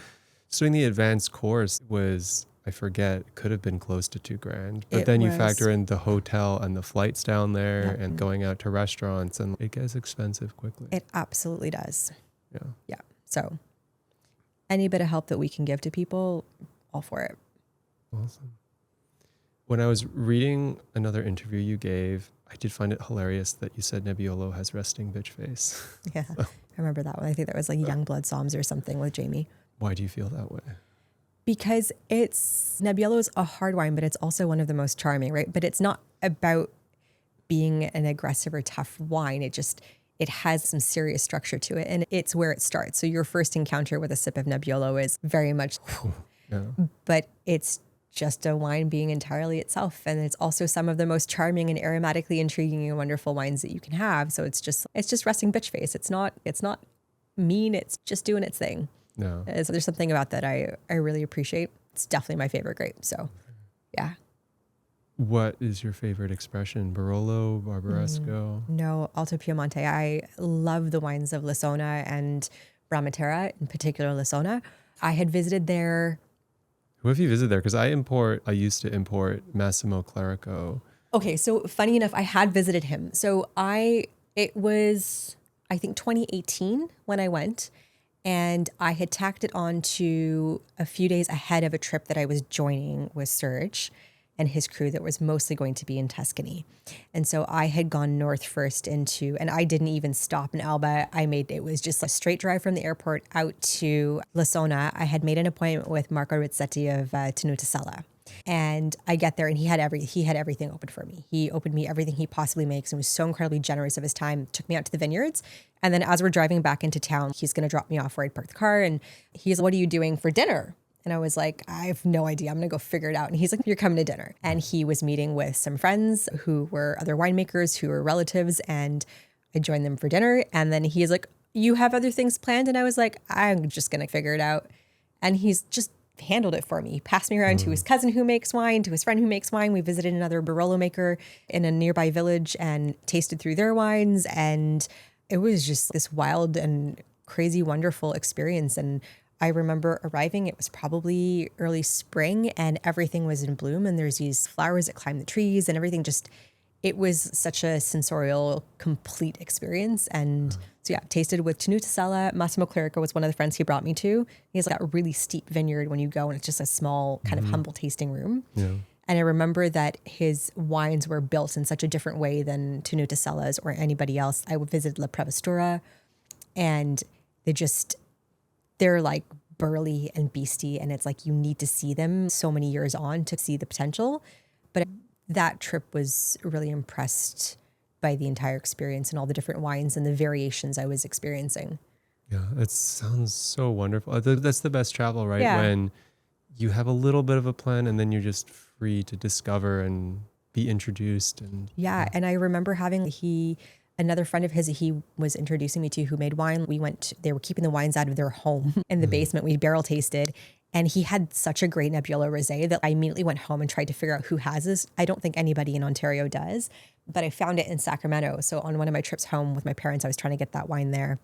the advanced course was, I forget, could have been close to $2,000. But then you factor in the hotel and the flights down there and going out to restaurants, and it gets expensive quickly. It absolutely does. Yeah. Yeah. So any bit of help that we can give to people, all for it. Awesome. When I was reading another interview you gave, I did find it hilarious that you said Nebbiolo has resting bitch face. Yeah, I remember that one. I think that was like Youngblood Somms or something with Jamie. Why do you feel that way? Because Nebbiolo is a hard wine, but it's also one of the most charming, right? But it's not about being an aggressive or tough wine. It has some serious structure to it, and it's where it starts. So your first encounter with a sip of Nebbiolo is very much, but it's just a wine being entirely itself. And it's also some of the most charming and aromatically intriguing and wonderful wines that you can have. So it's just resting bitch face. It's not mean. It's just doing its thing. No. So there's something about that I really appreciate. It's definitely my favorite grape. So yeah. What is your favorite expression? Barolo, Barbaresco? No, Alto Piemonte. I love the wines of Lisona and Bramatera, in particular Lisona. I had visited there. Who have you visited there? Because I used to import Massimo Clerico. Okay, so funny enough, I had visited him. So it was, I think 2018 when I went, and I had tacked it on to a few days ahead of a trip that I was joining with Serge and his crew that was mostly going to be in Tuscany. And so I had gone north first and I didn't even stop in Alba. It was just a straight drive from the airport out to Lisona. I had made an appointment with Marco Rizzetti of Tenuta Sella. And I get there and he had everything open for me. He opened me everything he possibly makes and was so incredibly generous of his time, took me out to the vineyards. And then as we're driving back into town, he's going to drop me off where I'd park the car. And he's like, "What are you doing for dinner?" And I was like, "I have no idea. I'm going to go figure it out." And he's like, "You're coming to dinner." And he was meeting with some friends who were other winemakers who were relatives. And I joined them for dinner. And then he's like, "You have other things planned?" And I was like, "I'm just going to figure it out." And he's just handled it for me. He passed me around to his cousin who makes wine, to his friend who makes wine. We visited another Barolo maker in a nearby village and tasted through their wines. And it was just this wild and crazy, wonderful experience. And I remember arriving, it was probably early spring and everything was in bloom. And there's these flowers that climb the trees and everything it was such a sensorial, complete experience. And so yeah, tasted with Tenuta Sella. Massimo Clerico was one of the friends he brought me to. He has like a really steep vineyard when you go, and it's just a small kind of humble tasting room. Yeah. And I remember that his wines were built in such a different way than Tenuta Sella's or anybody else. I would visit La Prevastura, and they're like burly and beasty, and it's like you need to see them so many years on to see the potential. But that trip was really impressed by the entire experience and all the different wines and the variations I was experiencing. Yeah, it sounds so wonderful. That's the best travel, right? Yeah. When you have a little bit of a plan and then you're just free to discover and be introduced. And Yeah. And I remember having another friend of his he was introducing me to who made wine. They were keeping the wines out of their home in the basement. We barrel tasted. And he had such a great Nebbiolo rosé that I immediately went home and tried to figure out who has this. I don't think anybody in Ontario does, but I found it in Sacramento. So on one of my trips home with my parents, I was trying to get that wine there.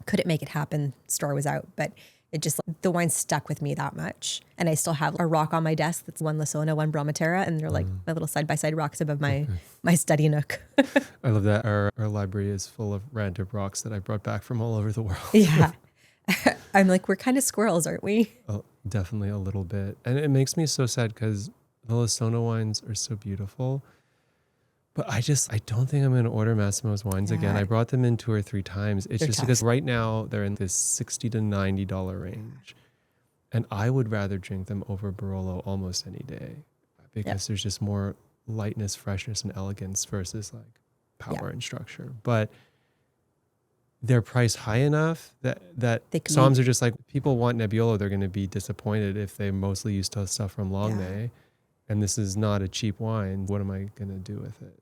Couldn't make it happen. Store was out, but the wine stuck with me that much. And I still have a rock on my desk that's one Lasona, one Bromatera, and they're like my little side-by-side rocks above my study nook. I love that our library is full of random rocks that I brought back from all over the world. Yeah. I'm like, we're kind of squirrels, aren't we? Oh, definitely a little bit. And it makes me so sad because the Lasona wines are so beautiful. But I don't think I'm going to order Massimo's wines again. I brought them in 2 or 3 times. It's just tough. Because right now they're in this $60 to $90 range. And I would rather drink them over Barolo almost any day because there's just more lightness, freshness, and elegance versus like power and structure. But they're priced high enough that somms are just like, people want Nebbiolo. They're going to be disappointed if they mostly use stuff from Longmay. And this is not a cheap wine. What am I going to do with it?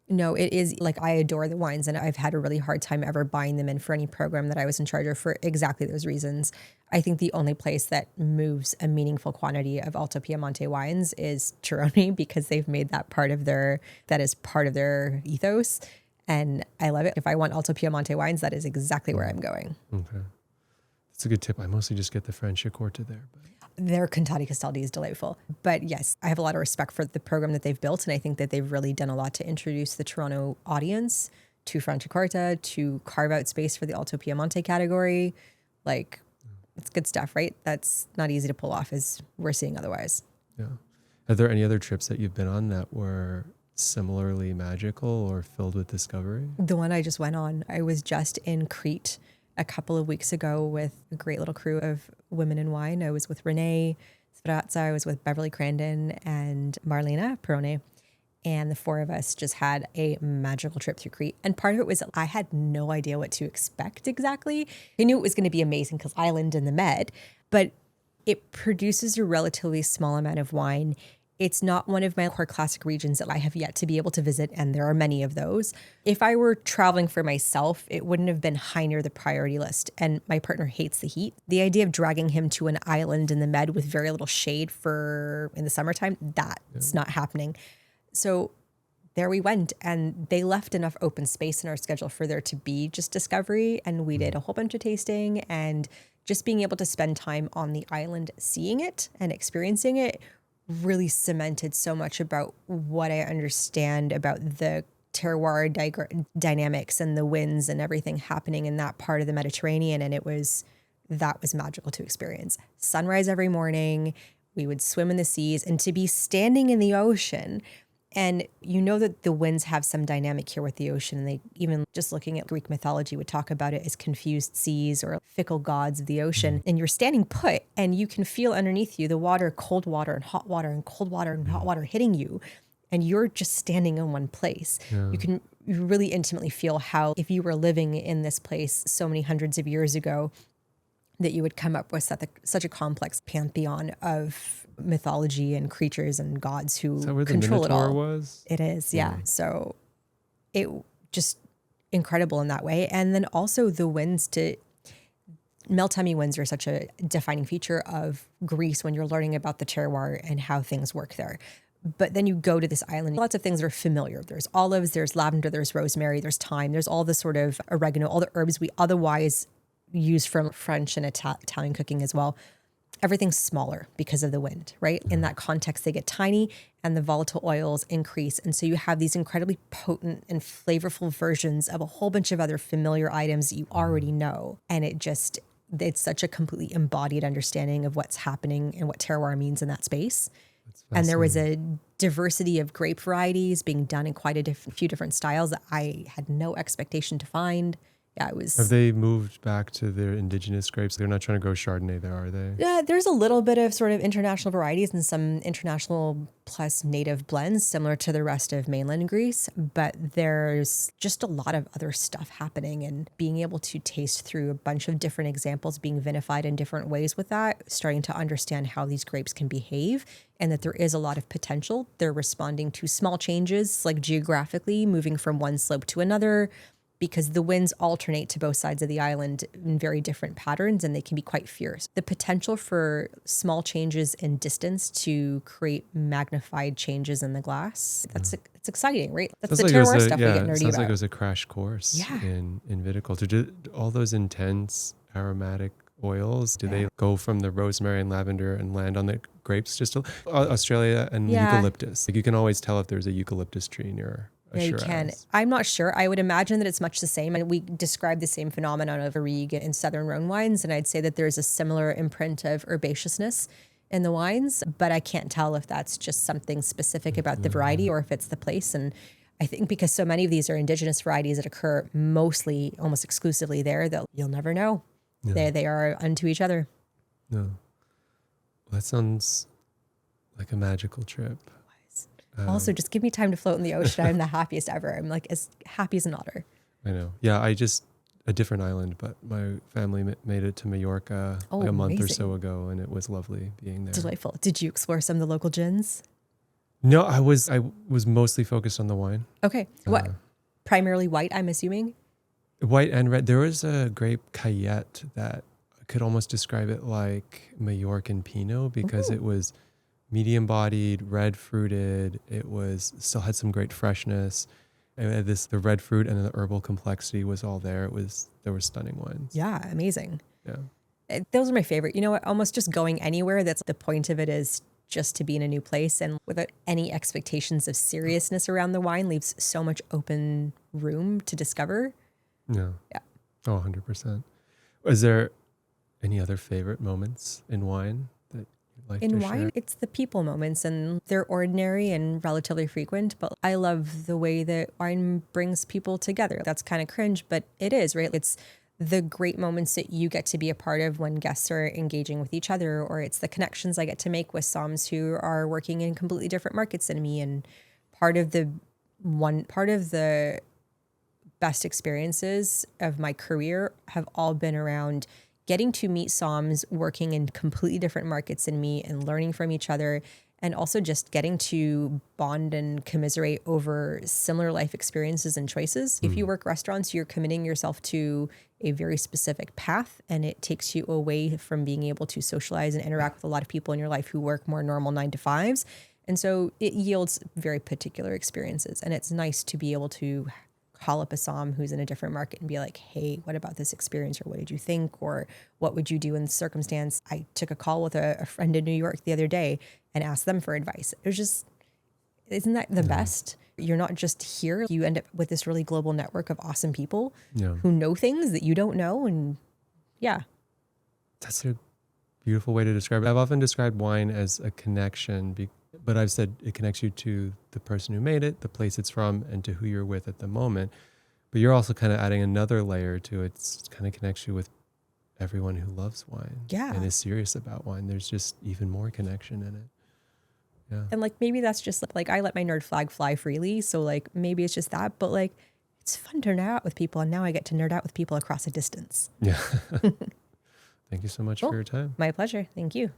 No, it is like, I adore the wines and I've had a really hard time ever buying them in for any program that I was in charge of for exactly those reasons. I think the only place that moves a meaningful quantity of Alto Piemonte wines is Tirone because they've made that that is part of their ethos. And I love it. If I want Alto Piemonte wines, that is exactly where I'm going. Okay. That's a good tip. I mostly just get the Franciacorta there. But their Contati Castaldi is delightful. But yes, I have a lot of respect for the program that they've built. And I think that they've really done a lot to introduce the Toronto audience to Franciacorta, to carve out space for the Alto Piemonte category. Like, it's good stuff, right? That's not easy to pull off as we're seeing otherwise. Yeah. Are there any other trips that you've been on that were similarly magical or filled with discovery? The one I just went on, I was just in Crete a couple of weeks ago with a great little crew of women in wine. I was with Renee Sferrazza, I was with Beverly Crandon and Marlena Perone. And the 4 of us just had a magical trip through Crete. And part of it was I had no idea what to expect exactly. I knew it was going to be amazing because island in the Med, but it produces a relatively small amount of wine. It's not one of my core classic regions that I have yet to be able to visit, and there are many of those. If I were traveling for myself, it wouldn't have been high near the priority list, and my partner hates the heat. The idea of dragging him to an island in the Med with very little shade in the summertime, that's not happening. So there we went, and they left enough open space in our schedule for there to be just discovery, and we did a whole bunch of tasting, and just being able to spend time on the island seeing it and experiencing it really cemented so much about what I understand about the terroir dynamics and the winds and everything happening in that part of the Mediterranean. And that was magical to experience. Sunrise every morning, we would swim in the seas, and to be standing in the ocean. And you know that the winds have some dynamic here with the ocean. And they, even just looking at Greek mythology, would talk about it as confused seas or fickle gods of the ocean. And you're standing put and you can feel underneath you the water, cold water and hot water and cold water and hot water hitting you. And you're just standing in one place. Yeah. You really intimately feel how if you were living in this place so many hundreds of years ago, that you would come up with such a complex pantheon of mythology and creatures and gods who is that where control the it all. Minotaur was? It is, yeah. So it just incredible in that way. And then also the winds Meltemi winds are such a defining feature of Greece when you're learning about the terroir and how things work there. But then you go to this island, lots of things that are familiar. There's olives, there's lavender, there's rosemary, there's thyme, there's all the sort of oregano, all the herbs we otherwise use from French and Italian cooking as well. Everything's smaller because of the wind, right? In that context, they get tiny and the volatile oils increase. And so you have these incredibly potent and flavorful versions of a whole bunch of other familiar items that you already know. And it's such a completely embodied understanding of what's happening and what terroir means in that space. And there was a diversity of grape varieties being done in quite a few different styles that I had no expectation to find. Yeah, it Have was. they moved back to their indigenous grapes? They're not trying to grow Chardonnay there, are they? Yeah, there's a little bit of sort of international varieties and some international plus native blends similar to the rest of mainland Greece, but there's just a lot of other stuff happening, and being able to taste through a bunch of different examples being vinified in different ways with that, starting to understand how these grapes can behave and that there is a lot of potential. They're responding to small changes, like geographically moving from one slope to another, because the winds alternate to both sides of the island in very different patterns and they can be quite fierce. The potential for small changes in distance to create magnified changes in the glass, it's exciting, right? That's the terroir stuff we get nerdy sounds about. like it was a crash course Yeah. in viticulture. Do all those intense aromatic oils, do they go from the rosemary and lavender and land on the grapes? Just Australia and eucalyptus. Like you can always tell if there's a eucalyptus tree near. Yeah, you can. I'm not sure. I would imagine that it's much the same. And we describe the same phenomenon of Rigue in Southern Rhone wines. And I'd say that there's a similar imprint of herbaceousness in the wines, but I can't tell if that's just something specific about the variety or if it's the place. And I think because so many of these are indigenous varieties that occur mostly, almost exclusively there, that you'll never know. Yeah. They are unto each other. No. Well, that sounds like a magical trip. Also, just give me time to float in the ocean. I'm the happiest ever. I'm like as happy as an otter. I know. Yeah, a different island, but my family made it to Mallorca like a month or so ago, and it was lovely being there. Delightful. Did you explore some of the local gins? No, I was mostly focused on the wine. Okay. What? Primarily white, I'm assuming? White and red. There was a grape Cayette that I could almost describe it like Majorcan Pinot because it was medium bodied, red fruited. It was still had some great freshness. And it had the red fruit and the herbal complexity was all there. There were stunning wines. Yeah, amazing. Yeah. Those are my favorite. You know what? Almost just going anywhere. That's the point of it, is just to be in a new place and without any expectations of seriousness around the wine leaves so much open room to discover. Yeah. Yeah. Oh, 100%. Is there any other favorite moments in wine that you'd like to share? In wine, it's the people moments, and they're ordinary and relatively frequent, but I love the way that wine brings people together. That's kind of cringe, but it is, right? It's the great moments that you get to be a part of when guests are engaging with each other, or it's the connections I get to make with somms who are working in completely different markets than me. And part of the best experiences of my career have all been around getting to meet somms working in completely different markets than me and learning from each other, and also just getting to bond and commiserate over similar life experiences and choices. If you work restaurants, you're committing yourself to a very specific path, and it takes you away from being able to socialize and interact with a lot of people in your life who work more normal 9-to-5s. And so it yields very particular experiences, and it's nice to be able to call up a somm who's in a different market and be like, hey, what about this experience? Or what did you think? Or what would you do in this circumstance? I took a call with a friend in New York the other day and asked them for advice. It was just, isn't that the best? You're not just here. You end up with this really global network of awesome people who know things that you don't know. And yeah. That's a beautiful way to describe it. I've often described wine as a connection, but I've said it connects you to the person who made it, the place it's from, and to who you're with at the moment. But you're also kind of adding another layer to it. It kind of connects you with everyone who loves wine and is serious about wine. There's just even more connection in it. Yeah. And like, maybe that's just like I let my nerd flag fly freely. So like, maybe it's just that, but like, it's fun to nerd out with people. And now I get to nerd out with people across a distance. Yeah. Thank you so much for your time. My pleasure. Thank you.